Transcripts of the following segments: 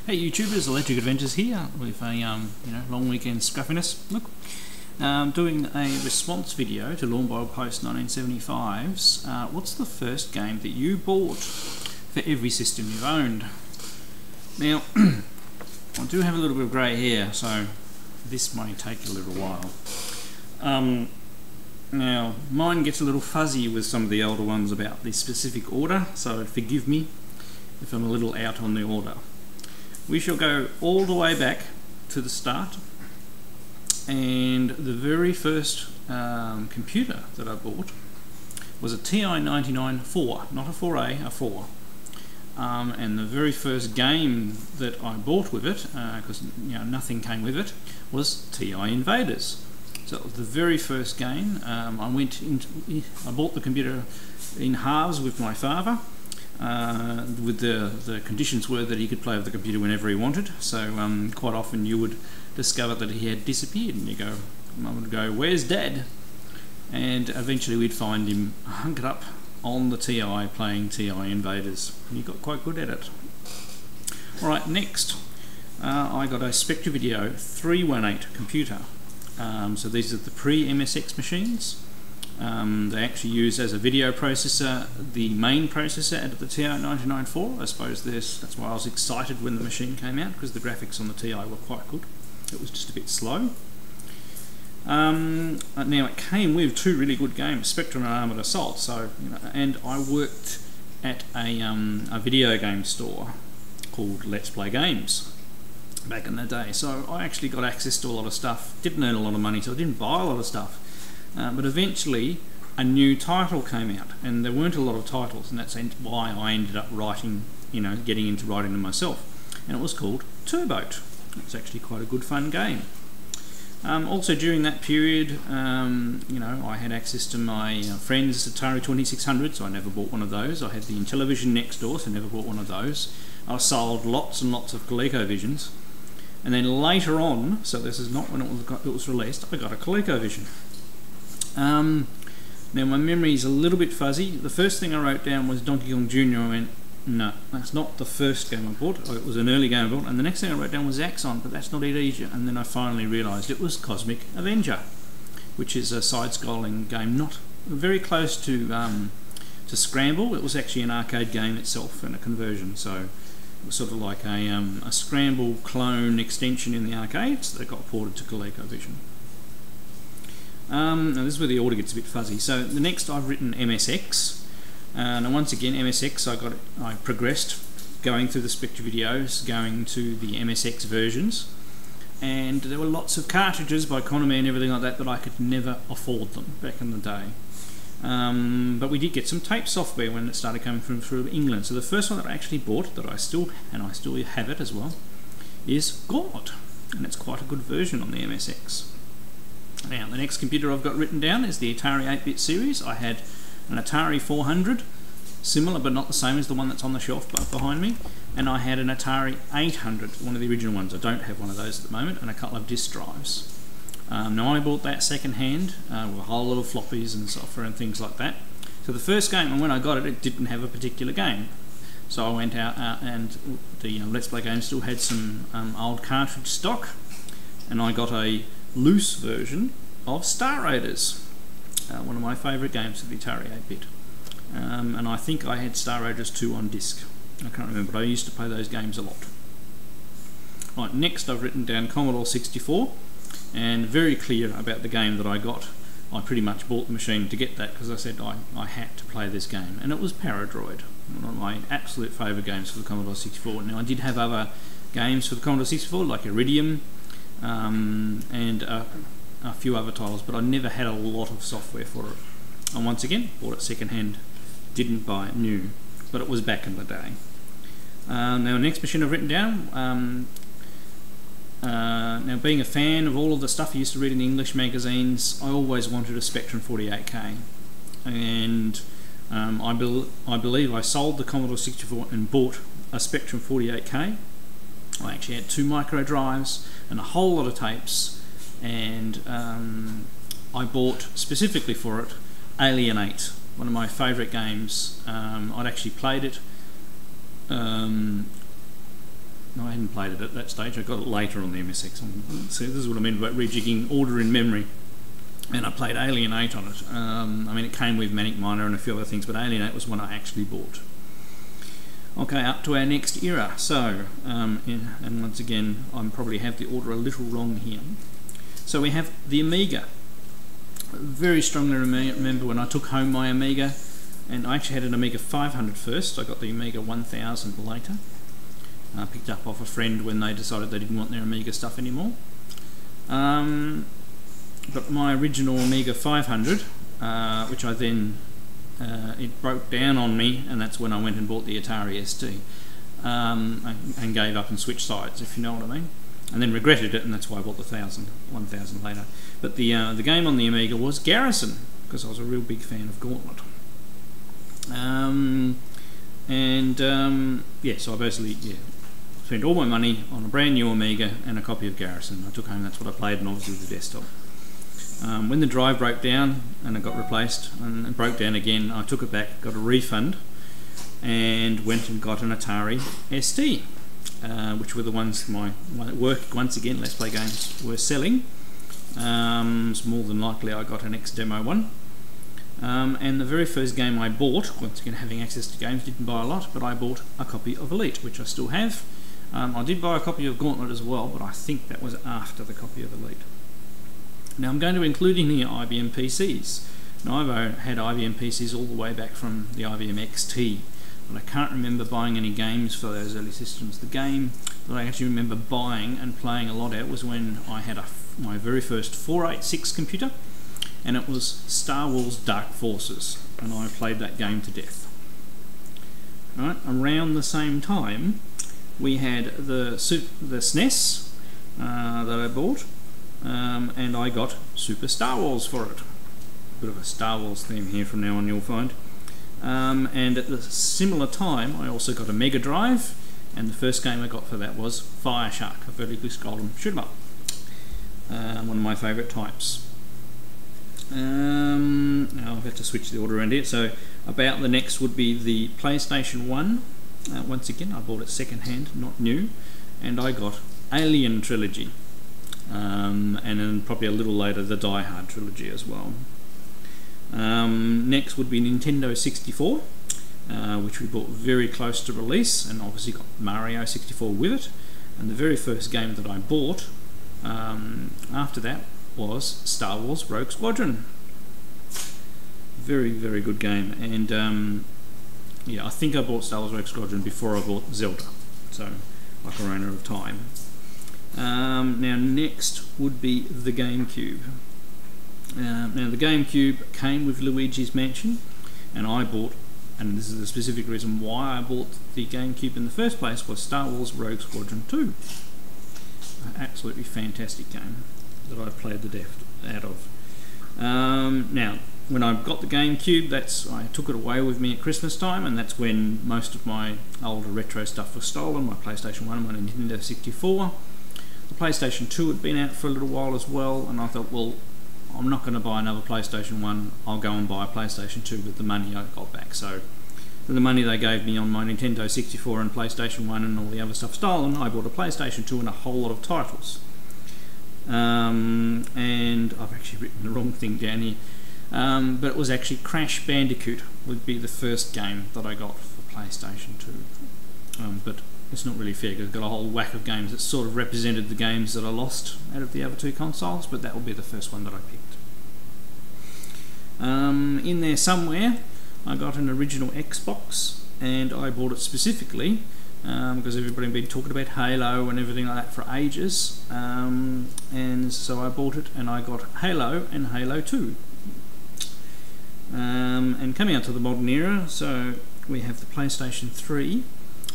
Hey YouTubers, Electric Adventures here with a long weekend scruffiness. Look, doing a response video to lawnboyspost1975's what's the first game that you bought for every system you've owned? Now, I do have a little bit of grey hair, so this may take a little while. Now, mine gets a little fuzzy with some of the older ones about the specific order, so forgive me if I'm a little out on the order. We shall go all the way back to the start, and the very first computer that I bought was a TI-99-4, not a 4A, a 4. And the very first game that I bought with it, because nothing came with it, was TI Invaders. So it was the very first game. I bought the computer in halves with my father. With the conditions were that he could play with the computer whenever he wanted, so quite often you would discover that he had disappeared, and Mum would go, "Where's Dad?" And eventually we'd find him hunkered up on the TI playing TI Invaders, and he got quite good at it. Alright, next I got a Spectra Video 318 computer. So these are the pre-MSX machines. They actually use as a video processor the main processor out of the TI-99-4. I suppose that's why I was excited when the machine came out, because the graphics on the TI were quite good. It was just a bit slow. Now it came with two really good games, Spectrum and Armored Assault. So and I worked at a video game store called Let's Play Games back in the day. So I actually got access to a lot of stuff. Didn't earn a lot of money, so I didn't buy a lot of stuff. But eventually a new title came out, and there weren't a lot of titles, and that's why I ended up writing, getting into writing them myself. And it was called Turboat. It was actually quite a good fun game. Also during that period, I had access to my friend's Atari 2600, so I never bought one of those. I had the Intellivision next door, so I never bought one of those. I sold lots and lots of ColecoVisions. And then later on, so this is not when it was released, I got a ColecoVision. Now my memory is a little bit fuzzy. The first thing I wrote down was Donkey Kong Jr. I went, no, that's not the first game I bought. It was an early game I bought. And the next thing I wrote down was Axon, but that's not it either. And then I finally realised it was Cosmic Avenger, which is a side-scrolling game, not very close to Scramble. It was actually an arcade game itself and a conversion. So it was sort of like a Scramble clone extension in the arcades that got ported to ColecoVision. Now this is where the order gets a bit fuzzy. So the next I've written MSX. Now once again MSX, I progressed going through the Spectra videos, going to the MSX versions, and there were lots of cartridges by Konami and everything like that, but I could never afford them back in the day. But we did get some tape software when it started coming from through England. So the first one that I actually bought, that I still have it as well, is Gauntlet, and it's quite a good version on the MSX. Now the next computer I've got written down is the Atari 8-bit series. I had an Atari 400, similar but not the same as the one that's on the shelf behind me, and I had an Atari 800, one of the original ones. I don't have one of those at the moment, and a couple of disk drives. Now I bought that second hand with a whole lot of floppies and software and things like that. So the first game, and when I got it, it didn't have a particular game. So I went out and the Let's Play Games still had some old cartridge stock, and I got a loose version of Star Raiders, one of my favourite games of the Atari 8-bit, and I think I had Star Raiders 2 on disc. I can't remember, but I used to play those games a lot. Right, next I've written down Commodore 64, and very clear about the game that I got. I pretty much bought the machine to get that because I said I had to play this game, and it was Paradroid, one of my absolute favourite games for the Commodore 64. Now I did have other games for the Commodore 64 like Iridium, and a few other titles, but I never had a lot of software for it. And once again, bought it second hand, didn't buy it new, but it was back in the day. Now next machine I've written down, now being a fan of all of the stuff I used to read in the English magazines, I always wanted a Spectrum 48K, and I believe I sold the Commodore 64 and bought a Spectrum 48K. I actually had 2 micro drives and a whole lot of tapes, and I bought specifically for it Alien 8, one of my favourite games. I'd actually played it I hadn't played it at that stage. I got it later on the MSX. So this is what I mean about rejigging order in memory. And I played Alien 8 on it. I mean, it came with Manic Miner and a few other things, but Alien 8 was one I actually bought. Okay, up to our next era. So, and once again, I probably have the order a little wrong here. So we have the Amiga. Very strongly remember when I took home my Amiga, and I actually had an Amiga 500 first. I got the Amiga 1000 later. I picked up off a friend when they decided they didn't want their Amiga stuff anymore. But my original Amiga 500, which I then, it broke down on me, and that's when I went and bought the Atari ST, and gave up and switched sides, if you know what I mean. And then regretted it, and that's why I bought the 1000 later. But the game on the Amiga was Garrison, because I was a real big fan of Gauntlet. Yeah, so I basically spent all my money on a brand new Amiga and a copy of Garrison. I took home, that's what I played, and obviously the desktop. When the drive broke down and it got replaced and it broke down again, I took it back, got a refund, and went and got an Atari ST, which were the ones my work, once again, Let's Play Games, were selling. So more than likely I got an X-Demo one. And the very first game I bought, once again having access to games, didn't buy a lot, but I bought a copy of Elite, which I still have. I did buy a copy of Gauntlet as well, but I think that was after the copy of Elite. Now I'm going to include in here IBM PCs. Now I've had IBM PCs all the way back from the IBM XT, but I can't remember buying any games for those early systems. The game that I actually remember buying and playing a lot at was when I had my very first 486 computer, and it was Star Wars Dark Forces, and I played that game to death. Right, around the same time we had the SNES that I bought, and I got Super Star Wars for it. Bit of a Star Wars theme here from now on, you'll find. And at the similar time I also got a Mega Drive, and the first game I got for that was Fire Shark, a vertically scrolling shoot 'em up. One of my favourite types. Now I've had to switch the order around here. So about the next would be the PlayStation 1. Once again, I bought it second hand, not new, and I got Alien Trilogy, and then probably a little later the Die Hard Trilogy as well. Next would be Nintendo 64, which we bought very close to release, and obviously got Mario 64 with it. And the very first game that I bought after that was Star Wars Rogue Squadron. Very, very good game, and yeah, I think I bought Star Wars Rogue Squadron before I bought Zelda, so like Ocarina of Time. Now next would be the GameCube. Now the GameCube came with Luigi's Mansion, and I bought, and this is the specific reason why I bought the GameCube in the first place, was Star Wars Rogue Squadron 2. An absolutely fantastic game that I played the death out of. Now, when I got the GameCube, I took it away with me at Christmas time, and that's when most of my older retro stuff was stolen. My PlayStation 1 and my Nintendo 64. The PlayStation 2 had been out for a little while as well, and I thought, well, I'm not going to buy another PlayStation 1, I'll go and buy a PlayStation 2 with the money I got back. So, with the money they gave me on my Nintendo 64 and PlayStation 1 and all the other stuff stolen, I bought a PlayStation 2 and a whole lot of titles. And I've actually written the wrong thing down here, but it was actually Crash Bandicoot would be the first game that I got for PlayStation 2. But it's not really fair because I've got a whole whack of games that sort of represented the games that I lost out of the other two consoles, but that will be the first one that I picked. In there somewhere I got an original Xbox, and I bought it specifically because everybody had been talking about Halo and everything like that for ages, and so I bought it, and I got Halo and Halo 2. And coming out to the modern era, so we have the PlayStation 3.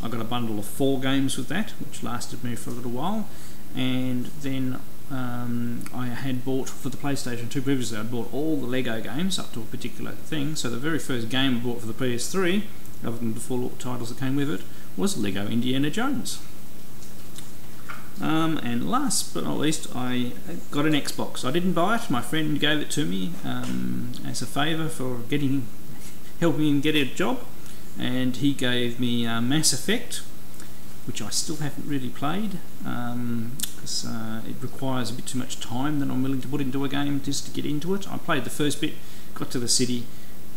I got a bundle of 4 games with that, which lasted me for a little while, and then I had bought for the PlayStation 2 previously, I bought all the Lego games up to a particular thing. So the very first game I bought for the PS3, other than the 4 titles that came with it, was Lego Indiana Jones. And last but not least, I got an Xbox. I didn't buy it, my friend gave it to me as a favour for helping him get a job, and he gave me Mass Effect which I still haven't really played, because it requires a bit too much time that I'm willing to put into a game just to get into it. I played the first bit, got to the city,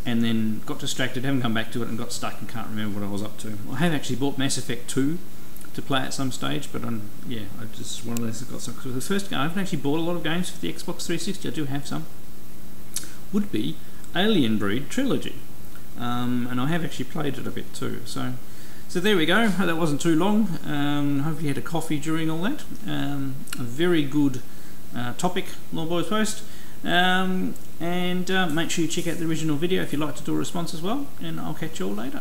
and then got distracted, haven't come back to it, and got stuck and can't remember what I was up to. I have actually bought Mass Effect 2 to play at some stage, but yeah, I just one of those that got stuck. So the first game, I haven't actually bought a lot of games for the Xbox 360, I do have some, would be Alien Breed Trilogy. And I have actually played it a bit too. So there we go. That wasn't too long. Hopefully you had a coffee during all that. A very good topic, Lawn Boys Post. And make sure you check out the original video if you'd like to do a response as well. And I'll catch you all later.